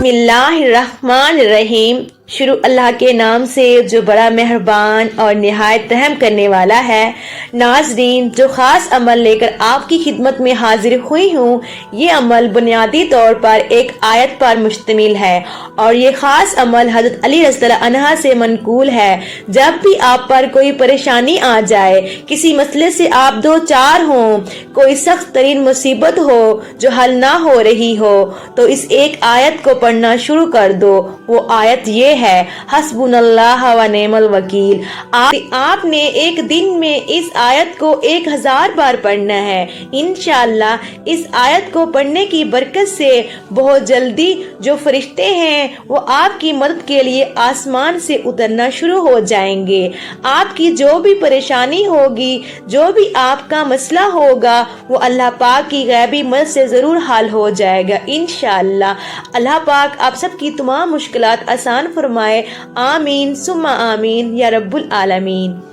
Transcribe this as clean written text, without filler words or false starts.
बिस्मिल्लाहिर्रहमानिर्रहीम। शुरू अल्लाह के नाम से जो बड़ा मेहरबान और निहायत रहम करने वाला है। नाज़रीन, जो ख़ास अमल लेकर आपकी खिदमत में हाजिर हुई हूँ, ये अमल बुनियादी तौर पर एक आयत पर मुश्तमिल है और ये ख़ास अमल हज़रत अली रज़ियल्लाहु अन्हा से मनकूल है। जब भी आप पर कोई परेशानी आ जाए, किसी मसले से आप दो चार हों, कोई सख्त तरीन मुसीबत हो जो हल ना हो रही हो, तो इस एक आयत को पढ़ना शुरू कर दो। वो आयत ये है, हस्बुनल्लाह व निअमल वकील। आपने एक दिन में इस आयत को 1000 बार पढ़ना है। इंशाअल्लाह इस आयत को पढ़ने की बरकत से बहुत जल्दी जो फरिश्ते हैं वो आपकी मदद के लिए आसमान से उतरना शुरू हो जाएंगे। आपकी जो भी परेशानी होगी, जो भी आपका मसला होगा, वो अल्लाह पाक की गैबी मदद से जरूर हल हो जाएगा इंशाअल्लाह। अल्लाह पाक आप सबकी तमाम मुश्किलात आसान फरमाए। आमीन सुम्मा आमीन या रब्बुल आलमीन।